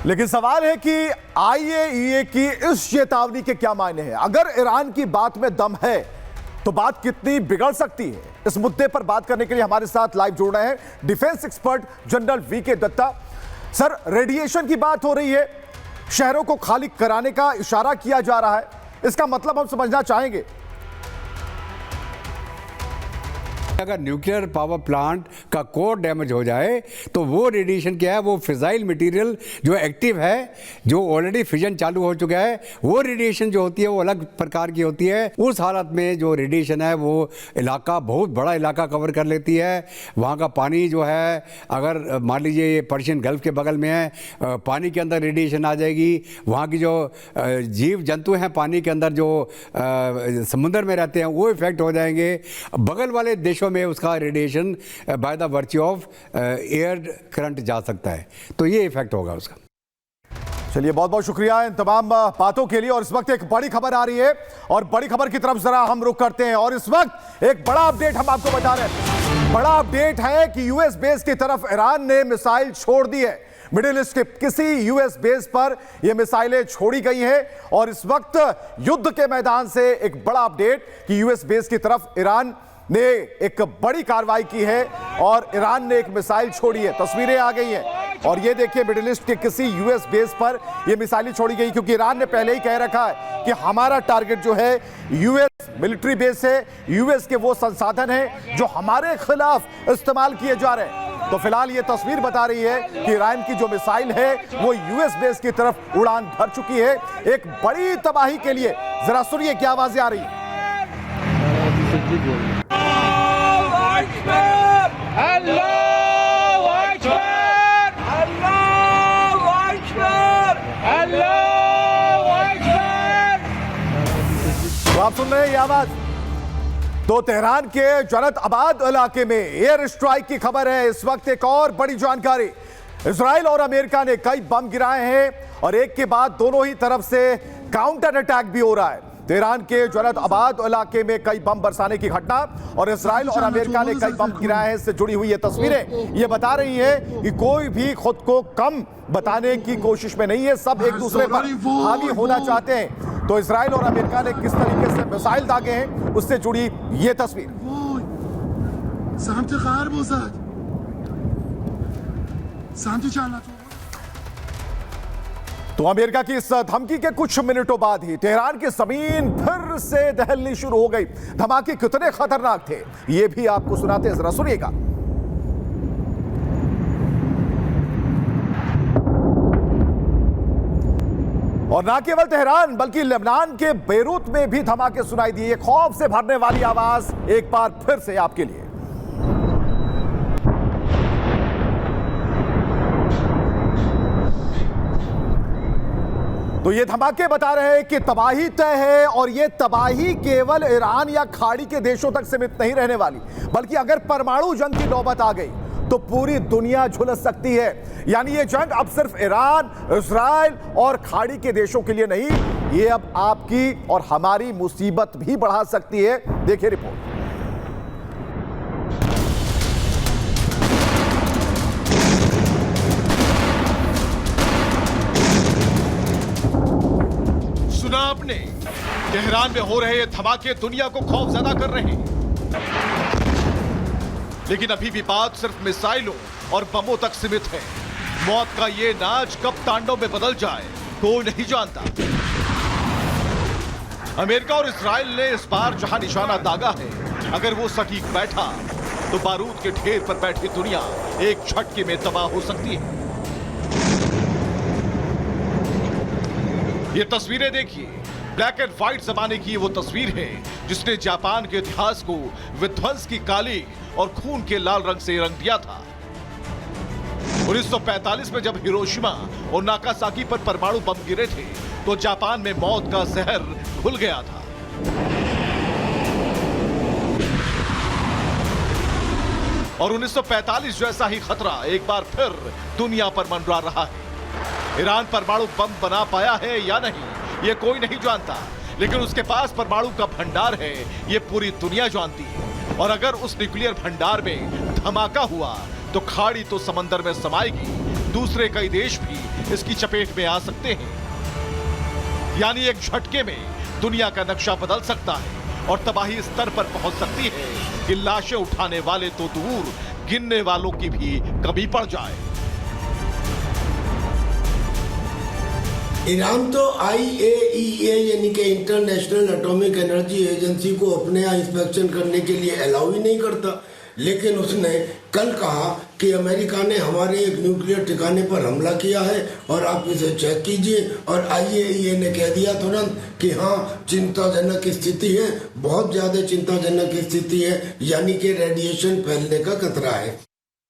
लेकिन सवाल है कि आईएईए की इस चेतावनी के क्या मायने हैं। अगर ईरान की बात में दम है तो बात कितनी बिगड़ सकती है। इस मुद्दे पर बात करने के लिए हमारे साथ लाइव जुड़ रहे हैं defence expert general V K Datta. Sir, radiation की बात हो रही है, शहरों को खाली कराने का इशारा किया जा रहा है, इसका मतलब हम समझना चाहेंगे। अगर न्यूक्लियर पावर प्लांट का कोर डैमेज हो जाए तो वो रेडिएशन क्या है, वो फिजाइल मटेरियल जो एक्टिव है, जो ऑलरेडी फिजन चालू हो चुका है, वो रेडिएशन जो होती है वो अलग प्रकार की होती है। उस हालत में जो रेडिएशन है वो इलाका, बहुत बड़ा इलाका कवर कर लेती है। वहाँ का पानी जो है, अगर मान लीजिए ये पर्शियन गल्फ के बगल में है, पानी के अंदर रेडिएशन आ जाएगी। वहाँ की जो जीव जंतु हैं पानी के अंदर, जो समुद्र में रहते हैं, वो इफेक्ट हो जाएंगे। बगल वाले देशों में उसका radiation by the virtue of air current जा सकता है, तो ये इफेक्ट होगा उसका। चलिए, बहुत बहुत शुक्रिया इन तमाम बातों के लिए। और इस वक्त एक बड़ी खबर आ रही है और बड़ी खबर की तरफ जरा हम रुख करते हैं। और इस वक्त एक बड़ा अपडेट हम आपको बता रहे हैं। बड़ा अपडेट है कि यूएस बेस की तरफ ईरान ने मिसाइल छोड़ दी है। मिडिल ईस्ट के किसी यूएस बेस पर यह मिसाइलें छोड़ी गई हैं। और इस वक्त युद्ध के मैदान से एक बड़ा अपडेट कि यूएस बेस की तरफ ईरान ने एक बड़ी कार्रवाई की है और ईरान ने एक मिसाइल छोड़ी है। तस्वीरें आ गई हैं और ये देखिए, मिडिल ईस्ट के किसी यूएस बेस पर ये मिसाइलें छोड़ी गई, क्योंकि ईरान ने पहले ही कह रखा है कि हमारा टारगेट जो है यूएस मिलिट्री बेस है, यूएस के वो संसाधन हैं जो हमारे खिलाफ इस्तेमाल किए जा रहे हैं। तो फिलहाल ये तस्वीर बता रही है कि ईरान की जो मिसाइल है वो यूएस बेस की तरफ उड़ान भर चुकी है, एक बड़ी तबाही के लिए। जरा सुनिए क्या आवाजें आ रही है। तो आप सुन रहे हैं ये आवाज। तो तेहरान के जन्नत आबाद इलाके में एयर स्ट्राइक की खबर है। इस वक्त एक और बड़ी जानकारी, इजराइल और अमेरिका ने कई बम गिराए हैं और एक के बाद दोनों ही तरफ से काउंटर अटैक भी हो रहा है। तेहरान के जन्नत आबाद इलाके में कई बम बरसाने की घटना और इजराइल और अमेरिका ने कई बम गिराए हैं, इससे जुड़ी हुई ये तस्वीरें ये बता रही हैं कि कोई भी खुद को कम बताने की कोशिश में नहीं है, सब एक दूसरे पर हावी होना चाहते हैं। तो इजराइल और अमेरिका ने किस तरीके से मिसाइल दागे हैं, उससे जुड़ी ये तस्वीर। तो अमेरिका की इस धमकी के कुछ मिनटों बाद ही तेहरान की जमीन फिर से दहलनी शुरू हो गई। धमाके कितने खतरनाक थे ये भी आपको सुनाते हैं, जरा सुनिएगा। और ना केवल तेहरान बल्कि लेबनान के बेरूत में भी धमाके सुनाई दिए। खौफ से भरने वाली आवाज एक बार फिर से आपके लिए। तो ये धमाके बता रहे हैं कि तबाही तय है और ये तबाही केवल ईरान या खाड़ी के देशों तक सीमित नहीं रहने वाली, बल्कि अगर परमाणु जंग की नौबत आ गई तो पूरी दुनिया झुलस सकती है। यानी ये जंग अब सिर्फ ईरान, इजराइल और खाड़ी के देशों के लिए नहीं, ये अब आपकी और हमारी मुसीबत भी बढ़ा सकती है। देखिए रिपोर्ट। सुना आपने, तेहरान में हो रहे ये धमाके दुनिया को खौफजदा कर रहे हैं। लेकिन अभी भी बात सिर्फ मिसाइलों और बमों तक सीमित है। मौत का ये नाच कब तांडव में बदल जाए कोई नहीं जानता। अमेरिका और इजराइल ने इस बार जहां निशाना दागा है, अगर वो सटीक बैठा तो बारूद के ढेर पर बैठी दुनिया एक झटके में तबाह हो सकती है। ये तस्वीरें देखिए, ब्लैक एंड व्हाइट जमाने की वो तस्वीर है जिसने जापान के इतिहास को विध्वंस की काली और खून के लाल रंग से रंग दिया था। 1945 में जब हिरोशिमा और नागासाकी पर परमाणु बम गिरे थे तो जापान में मौत का जहर घुल गया था। और 1945 जैसा ही खतरा एक बार फिर दुनिया पर मंडरा रहा है। ईरान परमाणु बम बना पाया है या नहीं ये कोई नहीं जानता, लेकिन उसके पास परमाणु का भंडार है ये पूरी दुनिया जानती है। और अगर उस न्यूक्लियर भंडार में धमाका हुआ तो खाड़ी तो समंदर में समाएगी, दूसरे कई देश भी इसकी चपेट में आ सकते हैं। यानी एक झटके में दुनिया का नक्शा बदल सकता है और तबाही स्तर पर पहुंच सकती है कि लाशें उठाने वाले तो दूर, गिनने वालों की भी कमी पड़ जाए। ईरान तो IAEA यानी कि इंटरनेशनल एटॉमिक एनर्जी एजेंसी को अपने यहाँ इंस्पेक्शन करने के लिए अलाउ ही नहीं करता, लेकिन उसने कल कहा कि अमेरिका ने हमारे एक न्यूक्लियर ठिकाने पर हमला किया है और आप इसे चेक कीजिए। और IAEA ने कह दिया तुरंत कि हाँ, चिंताजनक स्थिति है, बहुत ज्यादा चिंताजनक स्थिति है, यानी कि रेडिएशन फैलने का खतरा है।